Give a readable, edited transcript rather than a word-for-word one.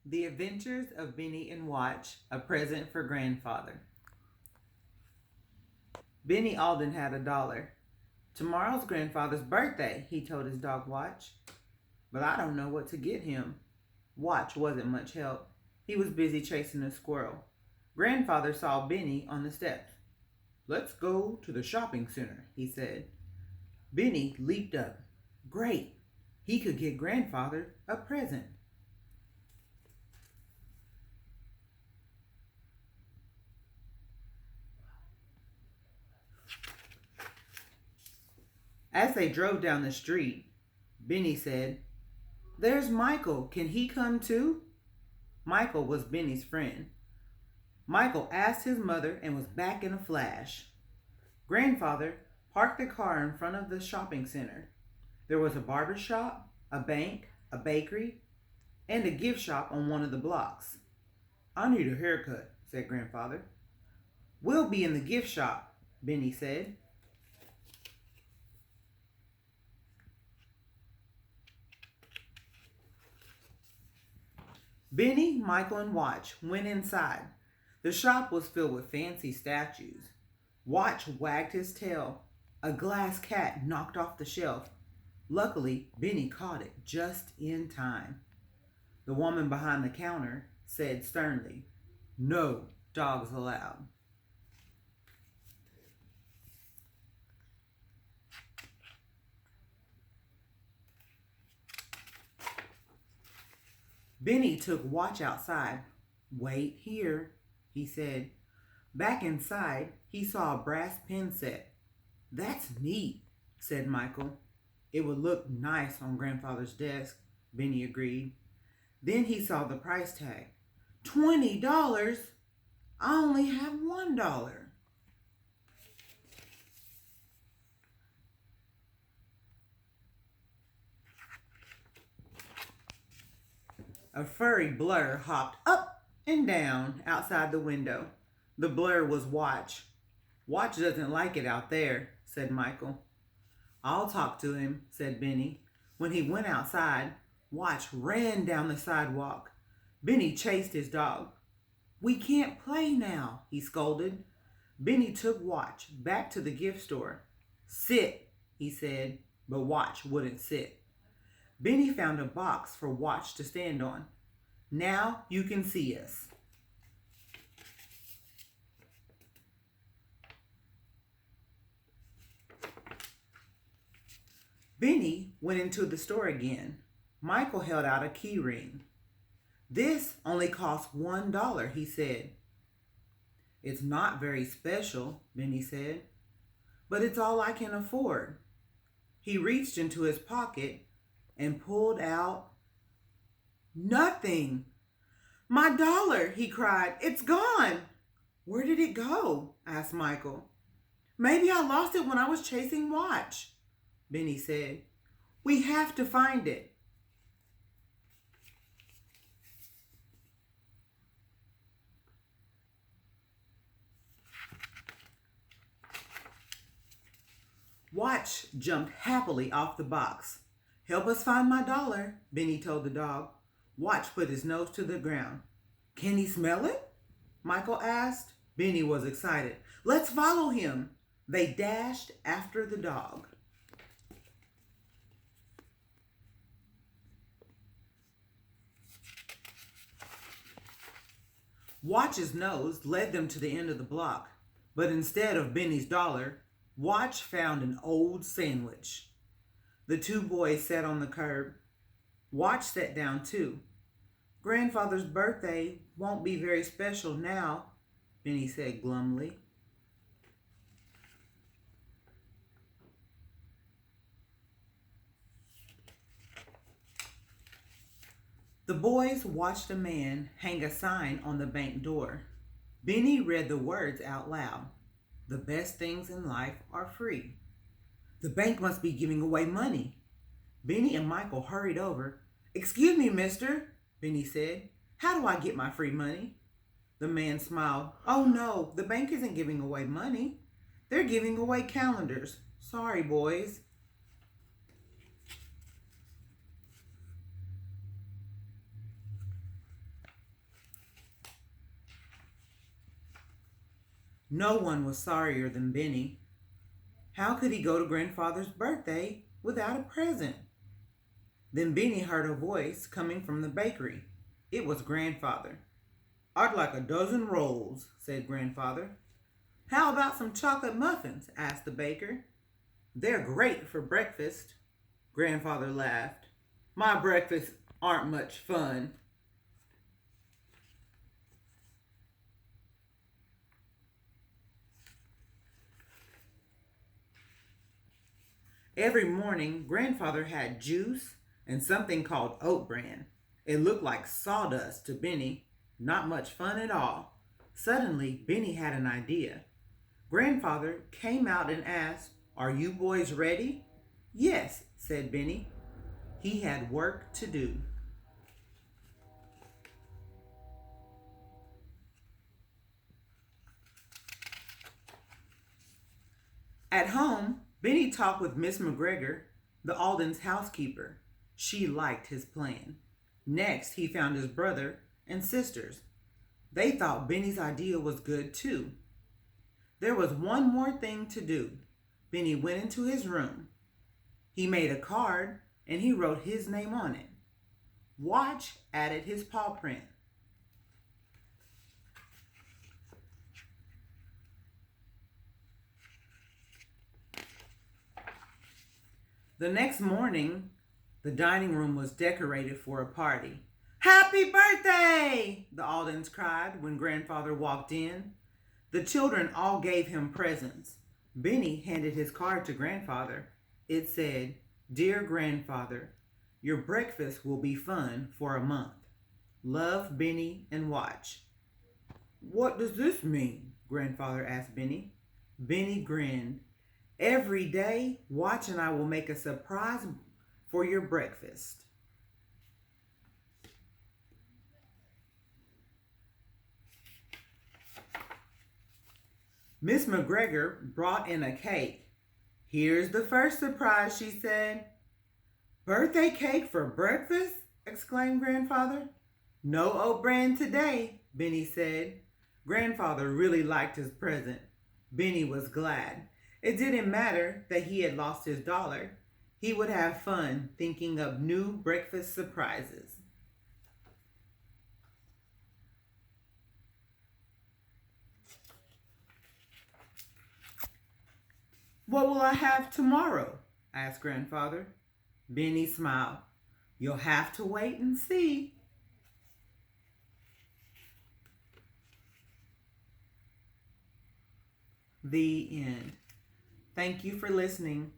The Adventures of Benny and Watch, a present for grandfather. Benny Alden had $1. Tomorrow's grandfather's birthday, he told his dog Watch. But I don't know what to get him. Watch wasn't much help. He was busy chasing a squirrel. Grandfather saw Benny on the steps. Let's go to the shopping center, he said. Benny leaped up. Great! He could get grandfather a present. As they drove down the street, Benny said, There's Michael. Can he come too? Michael was Benny's friend. Michael asked his mother and was back in a flash. Grandfather parked the car in front of the shopping center. There was a barber shop, a bank, a bakery, and a gift shop on one of the blocks. I need a haircut, said Grandfather. We'll be in the gift shop, Benny said. Benny, Michael, and Watch went inside. The shop was filled with fancy statues. Watch wagged his tail. A glass cat knocked off the shelf. Luckily, Benny caught it just in time. The woman behind the counter said sternly, No dogs allowed. Benny took Watch outside. Wait here, he said. Back inside, he saw a brass pin set. That's neat, said Michael. It would look nice on Grandfather's desk, Benny agreed. Then he saw the price tag. $20? I only have $1. A furry blur hopped up and down outside the window. The blur was Watch. Watch doesn't like it out there, said Michael. I'll talk to him, said Benny. When he went outside, Watch ran down the sidewalk. Benny chased his dog. We can't play now, he scolded. Benny took Watch back to the gift store. Sit, he said, but Watch wouldn't sit. Benny found a box for Watch to stand on. Now you can see us. Benny went into the store again. Michael held out a key ring. This only costs $1, he said. It's not very special, Benny said, but it's all I can afford. He reached into his pocket and pulled out nothing. My $1, he cried. It's gone. Where did it go? Asked Michael. Maybe I lost it when I was chasing Watch, Benny said. We have to find it. Watch jumped happily off the box. Help us find my $1, Benny told the dog. Watch put his nose to the ground. Can he smell it? Michael asked. Benny was excited. Let's follow him. They dashed after the dog. Watch's nose led them to the end of the block, but instead of Benny's $1, Watch found an old sandwich. The two boys sat on the curb. Watch sat down too. Grandfather's birthday won't be very special now, Benny said glumly. The boys watched a man hang a sign on the bank door. Benny read the words out loud. The best things in life are free. The bank must be giving away money. Benny and Michael hurried over. Excuse me, mister, Benny said. How do I get my free money? The man smiled. Oh no, the bank isn't giving away money. They're giving away calendars. Sorry, boys. No one was sorrier than Benny. How could he go to Grandfather's birthday without a present? Then Benny heard a voice coming from the bakery. It was Grandfather. "I'd like a dozen rolls," said Grandfather. "How about some chocolate muffins?" asked the baker. "They're great for breakfast." Grandfather laughed. "My breakfasts aren't much fun." Every morning, Grandfather had juice and something called oat bran. It looked like sawdust to Benny. Not much fun at all. Suddenly, Benny had an idea. Grandfather came out and asked, "Are you boys ready?" "Yes," said Benny. He had work to do. At home, Benny talked with Miss McGregor, the Aldens' housekeeper. She liked his plan. Next, he found his brother and sisters. They thought Benny's idea was good too. There was one more thing to do. Benny went into his room. He made a card and he wrote his name on it. Watch added his paw print. The next morning, the dining room was decorated for a party. "Happy birthday!" the Aldens cried when Grandfather walked in. The children all gave him presents. Benny handed his card to Grandfather. It said, "Dear Grandfather, your breakfast will be fun for a month. Love, Benny and Watch." "What does this mean?" Grandfather asked Benny. Benny grinned. "Every day, Watch and I will make a surprise for your breakfast." Miss McGregor brought in a cake. "Here's the first surprise," she said. "Birthday cake for breakfast?" exclaimed Grandfather. "No oat bran today," Benny said. Grandfather really liked his present. Benny was glad. It didn't matter that he had lost his dollar. He would have fun thinking of new breakfast surprises. "What will I have tomorrow?" asked Grandfather. Benny smiled. "You'll have to wait and see." The end. Thank you for listening.